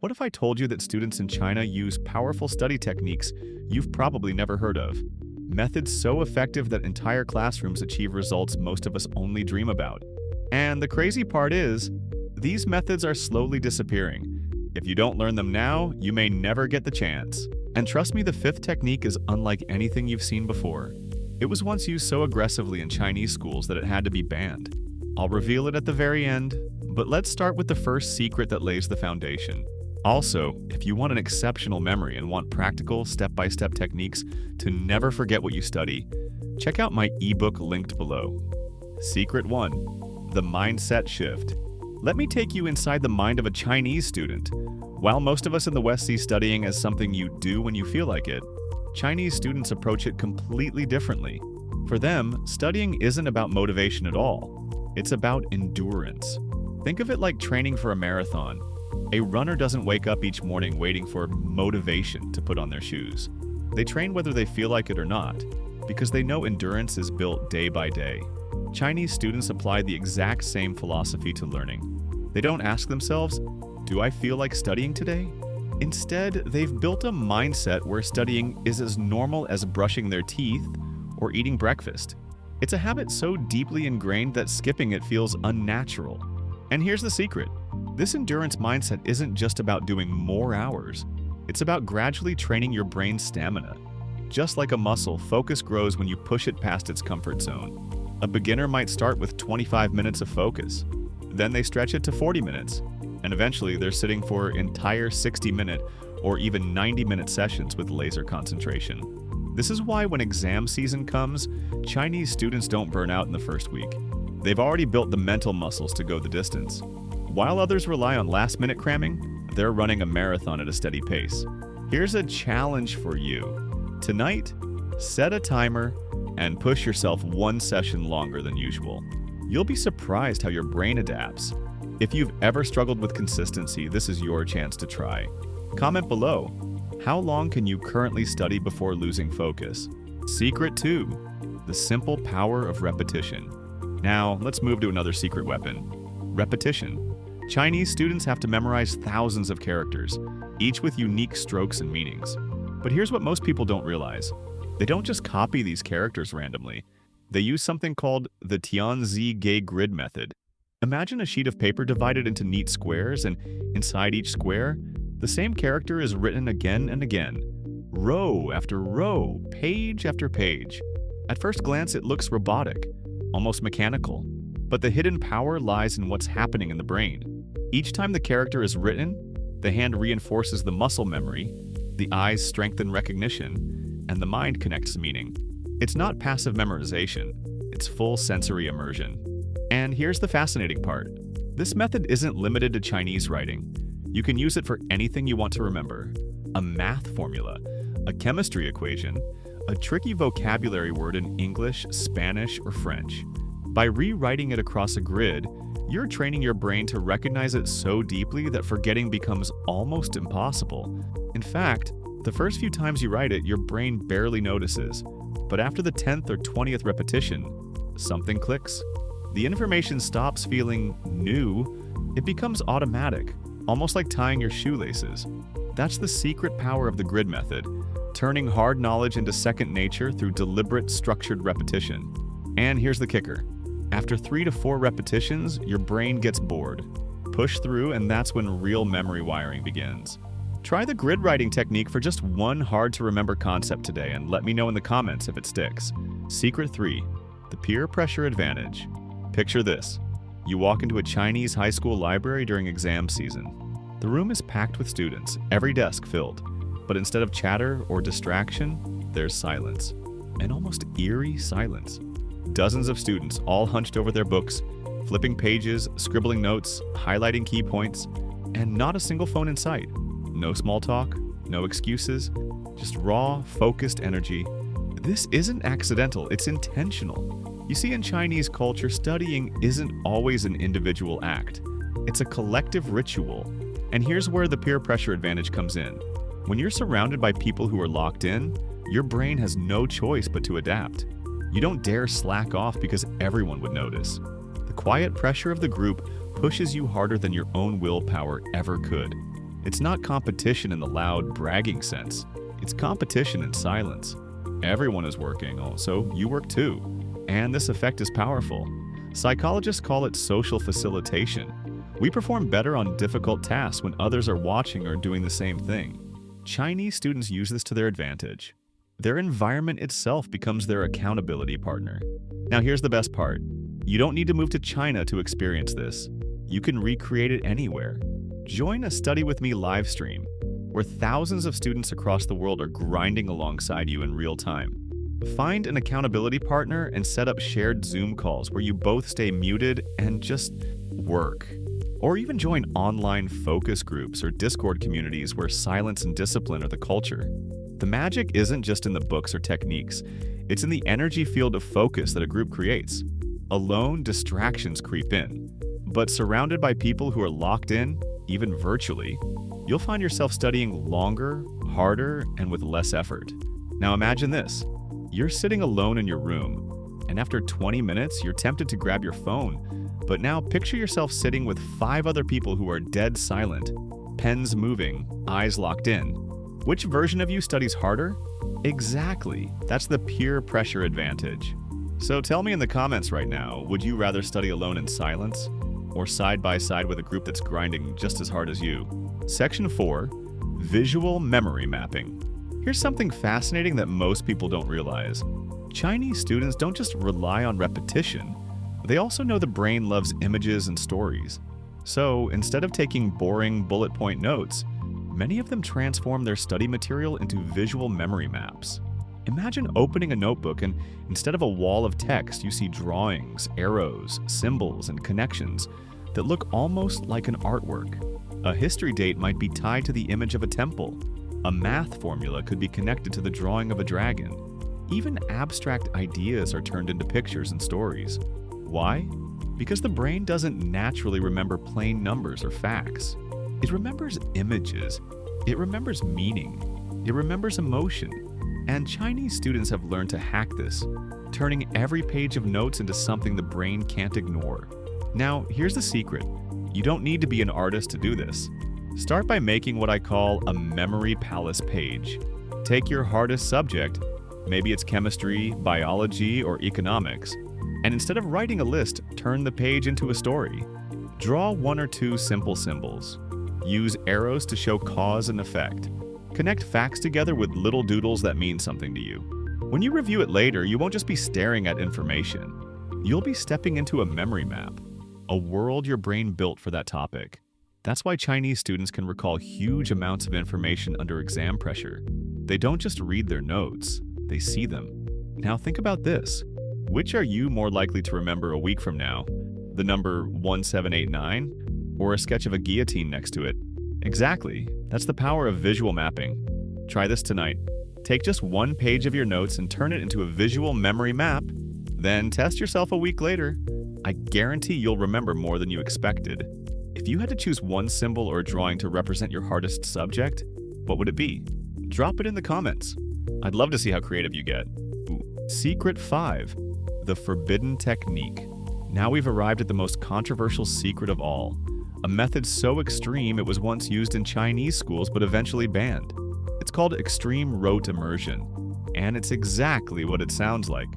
What if I told you that students in China use powerful study techniques you've probably never heard of? Methods so effective that entire classrooms achieve results most of us only dream about. And the crazy part is, these methods are slowly disappearing. If you don't learn them now, you may never get the chance. And trust me, the fifth technique is unlike anything you've seen before. It was once used so aggressively in Chinese schools that it had to be banned. I'll reveal it at the very end, but let's start with the first secret that lays the foundation. Also, if you want an exceptional memory and want practical, step-by-step techniques to never forget what you study, check out my ebook linked below. Secret 1. The Mindset Shift. Let me take you inside the mind of a Chinese student. While most of us in the West see studying as something you do when you feel like it, Chinese students approach it completely differently. For them, studying isn't about motivation at all. It's about endurance. Think of it like training for a marathon. A runner doesn't wake up each morning waiting for motivation to put on their shoes. They train whether they feel like it or not, because they know endurance is built day by day. Chinese students apply the exact same philosophy to learning. They don't ask themselves, "Do I feel like studying today?" Instead, they've built a mindset where studying is as normal as brushing their teeth or eating breakfast. It's a habit so deeply ingrained that skipping it feels unnatural. And here's the secret. This endurance mindset isn't just about doing more hours. It's about gradually training your brain's stamina. Just like a muscle, focus grows when you push it past its comfort zone. A beginner might start with 25 minutes of focus. Then they stretch it to 40 minutes. And eventually they're sitting for entire 60-minute or even 90-minute sessions with laser concentration. This is why when exam season comes, Chinese students don't burn out in the first week. They've already built the mental muscles to go the distance. While others rely on last-minute cramming, they're running a marathon at a steady pace. Here's a challenge for you. Tonight, set a timer and push yourself one session longer than usual. You'll be surprised how your brain adapts. If you've ever struggled with consistency, this is your chance to try. Comment below. How long can you currently study before losing focus? Secret 2. The simple power of repetition. Now, let's move to another secret weapon. Repetition. Chinese students have to memorize thousands of characters, each with unique strokes and meanings. But here's what most people don't realize. They don't just copy these characters randomly. They use something called the Tianzi Gay grid method. Imagine a sheet of paper divided into neat squares, and inside each square, the same character is written again and again, row after row, page after page. At first glance, it looks robotic, almost mechanical, but the hidden power lies in what's happening in the brain. Each time the character is written, the hand reinforces the muscle memory, the eyes strengthen recognition, and the mind connects meaning. It's not passive memorization, it's full sensory immersion. And here's the fascinating part. This method isn't limited to Chinese writing. You can use it for anything you want to remember. A math formula, a chemistry equation, a tricky vocabulary word in English, Spanish, or French. By rewriting it across a grid, you're training your brain to recognize it so deeply that forgetting becomes almost impossible. In fact, the first few times you write it, your brain barely notices. But after the 10th or 20th repetition, something clicks. The information stops feeling new, it becomes automatic, almost like tying your shoelaces. That's the secret power of the grid method, turning hard knowledge into second nature through deliberate, structured repetition. And here's the kicker. After 3 to 4 repetitions, your brain gets bored. Push through, and that's when real memory wiring begins. Try the grid writing technique for just one hard-to-remember concept today, and let me know in the comments if it sticks. Secret 3. The peer pressure advantage. Picture this. You walk into a Chinese high school library during exam season. The room is packed with students, every desk filled. But instead of chatter or distraction, there's silence. An almost eerie silence. Dozens of students, all hunched over their books, flipping pages, scribbling notes, highlighting key points, and not a single phone in sight. No small talk, no excuses, just raw, focused energy. This isn't accidental, it's intentional. You see, in Chinese culture, studying isn't always an individual act. It's a collective ritual. And here's where the peer pressure advantage comes in. When you're surrounded by people who are locked in, your brain has no choice but to adapt. You don't dare slack off because everyone would notice. The quiet pressure of the group pushes you harder than your own willpower ever could. It's not competition in the loud, bragging sense. It's competition in silence. Everyone is working, so you work too. And this effect is powerful. Psychologists call it social facilitation. We perform better on difficult tasks when others are watching or doing the same thing. Chinese students use this to their advantage. Their environment itself becomes their accountability partner. Now here's the best part. You don't need to move to China to experience this. You can recreate it anywhere. Join a Study With Me live stream, where thousands of students across the world are grinding alongside you in real time. Find an accountability partner and set up shared Zoom calls where you both stay muted and just work. Or even join online focus groups or Discord communities where silence and discipline are the culture. The magic isn't just in the books or techniques, it's in the energy field of focus that a group creates. Alone, distractions creep in. But surrounded by people who are locked in, even virtually, you'll find yourself studying longer, harder, and with less effort. Now imagine this. You're sitting alone in your room, and after 20 minutes, you're tempted to grab your phone. But now picture yourself sitting with 5 other people who are dead silent, pens moving, eyes locked in. Which version of you studies harder? Exactly. That's the peer pressure advantage. So tell me in the comments right now, would you rather study alone in silence or side by side with a group that's grinding just as hard as you? Section 4, Visual Memory Mapping. Here's something fascinating that most people don't realize. Chinese students don't just rely on repetition, they also know the brain loves images and stories. So instead of taking boring bullet point notes, many of them transform their study material into visual memory maps. Imagine opening a notebook and instead of a wall of text, you see drawings, arrows, symbols, and connections that look almost like an artwork. A history date might be tied to the image of a temple. A math formula could be connected to the drawing of a dragon. Even abstract ideas are turned into pictures and stories. Why? Because the brain doesn't naturally remember plain numbers or facts. It remembers images. It remembers meaning. It remembers emotion. And Chinese students have learned to hack this, turning every page of notes into something the brain can't ignore. Now, here's the secret. You don't need to be an artist to do this. Start by making what I call a memory palace page. Take your hardest subject, maybe it's chemistry, biology, or economics, and instead of writing a list, turn the page into a story. Draw 1 or 2 simple symbols. Use arrows to show cause and effect. Connect facts together with little doodles that mean something to you. When you review it later, you won't just be staring at information. You'll be stepping into a memory map, a world your brain built for that topic. That's why Chinese students can recall huge amounts of information under exam pressure. They don't just read their notes, they see them. Now think about this. Which are you more likely to remember a week from now? The number 1789? Or a sketch of a guillotine next to it? Exactly. That's the power of visual mapping. Try this tonight. Take just 1 page of your notes and turn it into a visual memory map. Then test yourself a week later. I guarantee you'll remember more than you expected. If you had to choose 1 symbol or drawing to represent your hardest subject, what would it be? Drop it in the comments. I'd love to see how creative you get. Secret 5. The Forbidden Technique. Now we've arrived at the most controversial secret of all. A method so extreme it was once used in Chinese schools but eventually banned. It's called extreme rote immersion, and it's exactly what it sounds like.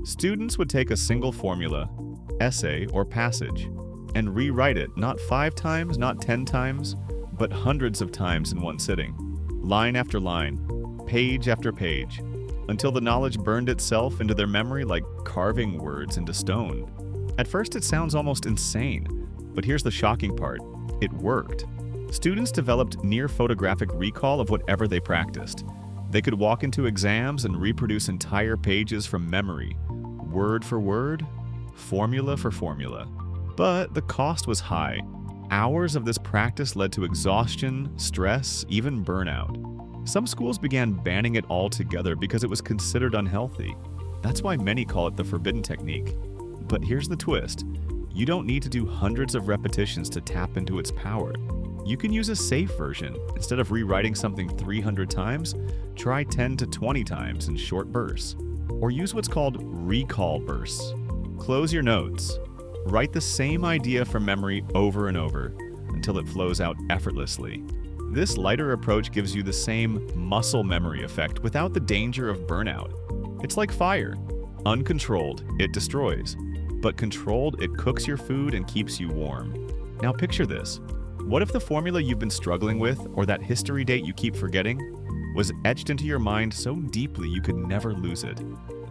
Students would take a single formula, essay, or passage, and rewrite it not 5 times, not 10 times, but hundreds of times in one sitting. Line after line, page after page, until the knowledge burned itself into their memory like carving words into stone. At first it sounds almost insane, but here's the shocking part. It worked. Students developed near photographic recall of whatever they practiced. They could walk into exams and reproduce entire pages from memory, word for word, formula for formula. But the cost was high. Hours of this practice led to exhaustion, stress, even burnout. Some schools began banning it altogether because it was considered unhealthy. That's why many call it the forbidden technique. But here's the twist. You don't need to do hundreds of repetitions to tap into its power. You can use a safe version. Instead of rewriting something 300 times, try 10 to 20 times in short bursts. Or use what's called recall bursts. Close your notes. Write the same idea from memory over and over until it flows out effortlessly. This lighter approach gives you the same muscle memory effect without the danger of burnout. It's like fire. Uncontrolled, it destroys. But controlled, it cooks your food and keeps you warm. Now picture this. What if the formula you've been struggling with, or that history date you keep forgetting, was etched into your mind so deeply you could never lose it?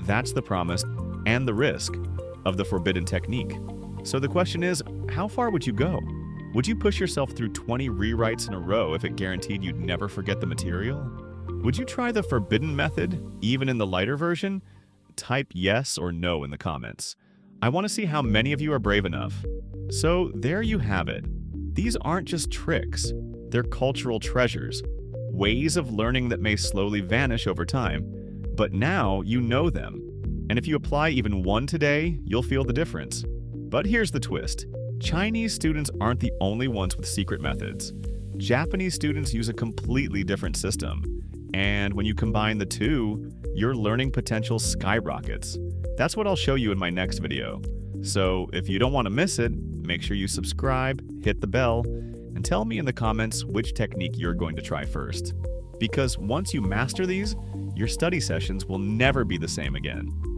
That's the promise and the risk of the forbidden technique. So the question is, how far would you go? Would you push yourself through 20 rewrites in a row if it guaranteed you'd never forget the material? Would you try the forbidden method, even in the lighter version? Type yes or no in the comments. I want to see how many of you are brave enough. So there you have it. These aren't just tricks. They're cultural treasures, ways of learning that may slowly vanish over time. But now you know them. And if you apply even one today, you'll feel the difference. But here's the twist. Chinese students aren't the only ones with secret methods. Japanese students use a completely different system. And when you combine the two, your learning potential skyrockets. That's what I'll show you in my next video. So if you don't want to miss it, make sure you subscribe, hit the bell, and tell me in the comments which technique you're going to try first. Because once you master these, your study sessions will never be the same again.